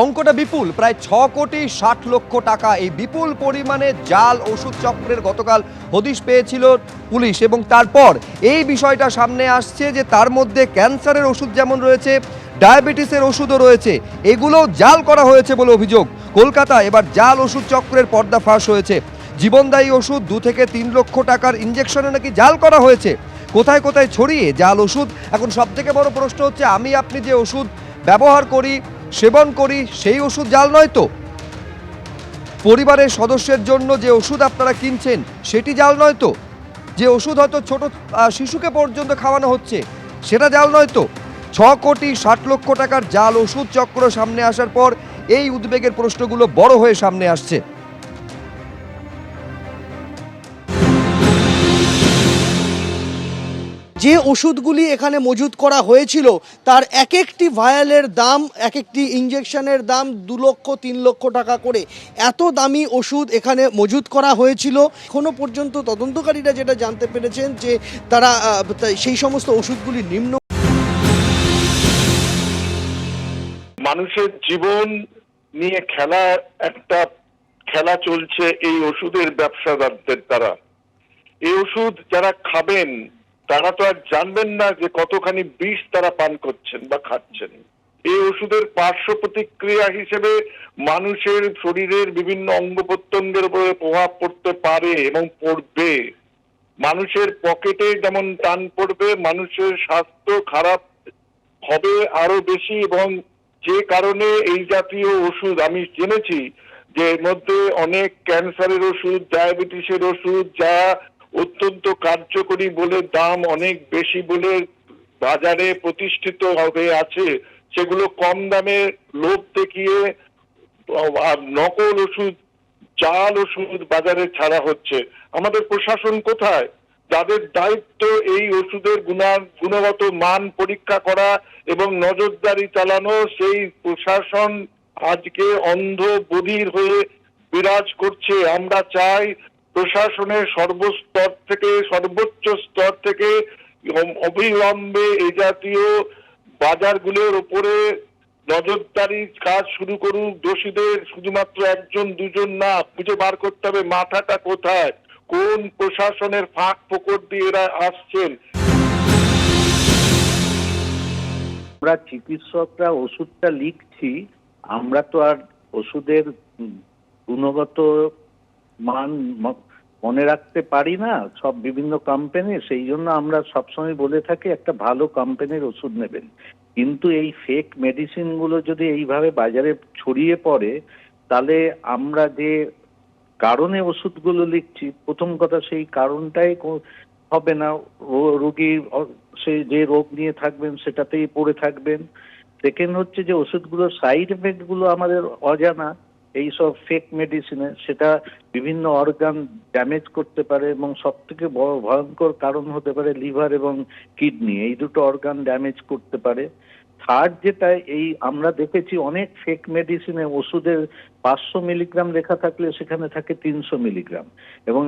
অঙ্কটা বিপুল, প্রায় ৬,৬০,০০,০০০ টাকা। এই বিপুল পরিমাণে জাল ওষুধ চক্রের গতকাল হদিশ পেয়েছিল পুলিশ, এবং তারপর এই বিষয়টা সামনে আসছে যে তার মধ্যে ক্যান্সারের ওষুধ যেমন রয়েছে, ডায়াবেটিসের ওষুধও রয়েছে, এগুলো জাল করা হয়েছে বলে অভিযোগ। কলকাতা এবার জাল ওষুধ চক্রের পর্দা ফাঁস হয়েছে। জীবনদায়ী ওষুধ ২ থেকে ৩ লক্ষ টাকার ইঞ্জেকশনে নাকি জাল করা হয়েছে। কোথায় কোথায় ছড়িয়ে জাল ওষুধ? এখন সবথেকে বড় প্রশ্ন হচ্ছে, আমি আপনি যে ওষুধ ব্যবহার করি, সেবন করি, সেই ওষুধ জাল নয় তো? পরিবারের সদস্যের জন্য যে ওষুধ আপনারা কিনছেন সেটি জাল নয় তো? যে ওষুধ হয়তো ছোট শিশুকে পর্যন্ত খাওয়ানো হচ্ছে সেটা জাল নয় তো? ৬,৬০,০০,০০০ টাকার জাল ওষুধ চক্র সামনে আসার পর এই উদ্বেগের প্রশ্নগুলো বড় হয়ে সামনে আসছে। যে ওষুধগুলি এখানে মজুত করা হয়েছিল তার এক একটি ভায়ালের দাম, এক একটি ইঞ্জেকশনের দাম ২ লক্ষ ৩ লক্ষ টাকা করে। এত দামি ওষুধ এখানে মজুত করা হয়েছিল। এখনো পর্যন্ত তদন্তকারীরা যেটা জানতে পেরেছেন যে তারা সেই সমস্ত ওষুধগুলি নিম্ন। মানুষের জীবন নিয়ে একটা খেলা চলছে এই ওষুধের ব্যবসাদারদের দ্বারা। এই ওষুধ যারা খাবেন তারা তো আর জানবেন না যে কতখানি বিষ তারা পান করছেন বা খাচ্ছেন। এই ওষুধের পার্শ্ব প্রতিক্রিয়া হিসেবে মানুষের শরীরের বিভিন্ন অঙ্গ প্রত্যঙ্গের উপরে প্রভাব পড়তে পারে এবং পড়বে। মানুষের পকেটে যেমন টান পড়বে, মানুষের স্বাস্থ্য খারাপ হবে আরো বেশি। এবং যে কারণে এই জাতীয় ওষুধ আমি জেনেছি যে এর মধ্যে অনেক ক্যান্সারের ওষুধ, ডায়াবেটিসের ওষুধ, যা অত্যন্ত কার্যকরী বলে দাম অনেক বেশি বলে বাজারে প্রতিষ্ঠিত হয়ে আছে, সেগুলো কম দামে লোভ দেখিয়ে নকল ওষুধ, জাল ওষুধ বাজারে ছাড়া হচ্ছে। আমাদের প্রশাসন কোথায়? যাদের দায়িত্ব এই ওষুধের গুণগত মান পরীক্ষা করা এবং নজরদারি চালানো, সেই প্রশাসন আজকে অন্ধ বধির হয়ে বিরাজ করছে। আমরা চাই প্রশাসনের সর্বস্তর থেকে, সর্বোচ্চ স্তর থেকে অবিলম্বে এই জাতীয় বাজারগুলোর উপরে নজরদারি কাজ শুরু করুক। দোষীদের শুধুমাত্র একজন দুজন না, খুঁজে বার করতে হবে মাথাটা কোথায়, কোন প্রশাসনের ফাঁক ফোকর দিয়ে এরা আসছেন। আমরা চিকিৎসকরা ওষুধটা লিখছি, আমরা তো আর ওষুধের গুণগত মান মনে রাখতে পারি না সব বিভিন্ন কোম্পানি। সেই জন্য আমরা সবসময় বলে থাকি একটা ভালো কোম্পানির ওষুধ নেবেন। কিন্তু এই ফেক মেডিসিন গুলো যদি এইভাবে বাজারে ছড়িয়ে পড়ে, তাহলে আমরা যে কারণে ওষুধগুলো লিখছি, প্রথম কথা সেই কারণটাই হবে না। রোগীর সে যে রোগ নিয়ে থাকবেন সেটাতেই পড়ে থাকবেন। সেকেন্ড হচ্ছে যে ওষুধগুলোর সাইড এফেক্ট গুলো আমাদের অজানা। এইসব ফেক মেডিসিনে সেটা বিভিন্ন অর্গান ড্যামেজ করতে পারে, এবং সব থেকে বড় ভয়ঙ্কর কারণ হতে পারে লিভার এবং কিডনি, এই দুটো অর্গান ড্যামেজ করতে পারে। থার্ড যেটা, এই আমরা দেখেছি অনেক ফেক মেডিসিনে ওষুধের ৫০০ মিলিগ্রাম লেখা থাকলে সেখানে থাকে ৩০০ মিলিগ্রাম, এবং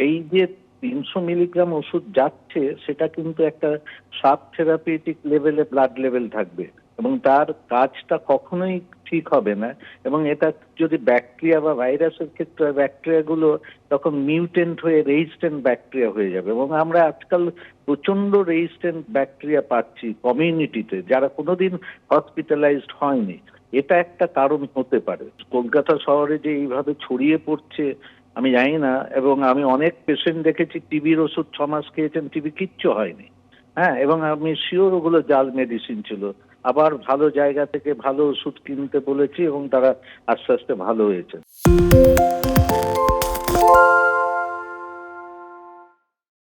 এই যে ৩০০ মিলিগ্রাম ওষুধ যাচ্ছে সেটা কিন্তু একটা সাব থেরাপিউটিক লেভেলে ব্লাড লেভেল থাকবে, এবং তার কাজটা কখনোই ঠিক হবে না। এবং এটা যদি ব্যাকটেরিয়া বা ভাইরাসের ক্ষেত্রে ব্যাকটেরিয়াগুলো তখন মিউটেন্ট হয়ে রেজিস্ট্যান্ট ব্যাকটেরিয়া হয়ে যাবে, এবং আমরা আজকাল প্রচন্ড রেজিস্ট্যান্ট ব্যাকটেরিয়া পাচ্ছি কমিউনিটিতে, যারা কোনোদিন হসপিটালাইজড হয়নি। এটা একটা কারণ হতে পারে। কলকাতা শহরে যে এইভাবে ছড়িয়ে পড়ছে আমি জানি না, এবং আমি অনেক পেশেন্ট দেখেছি টিবির ওষুধ ৬ মাস খেয়েছেন, টিবি কিচ্ছু হয়নি। হ্যাঁ, এবং আমি শিওর ওগুলো জাল মেডিসিন ছিল। আবার ভালো জায়গা থেকে ভালো ওষুধ কিনতে বলেছি এবং তারা আস্তে আস্তে ভালো হয়েছে।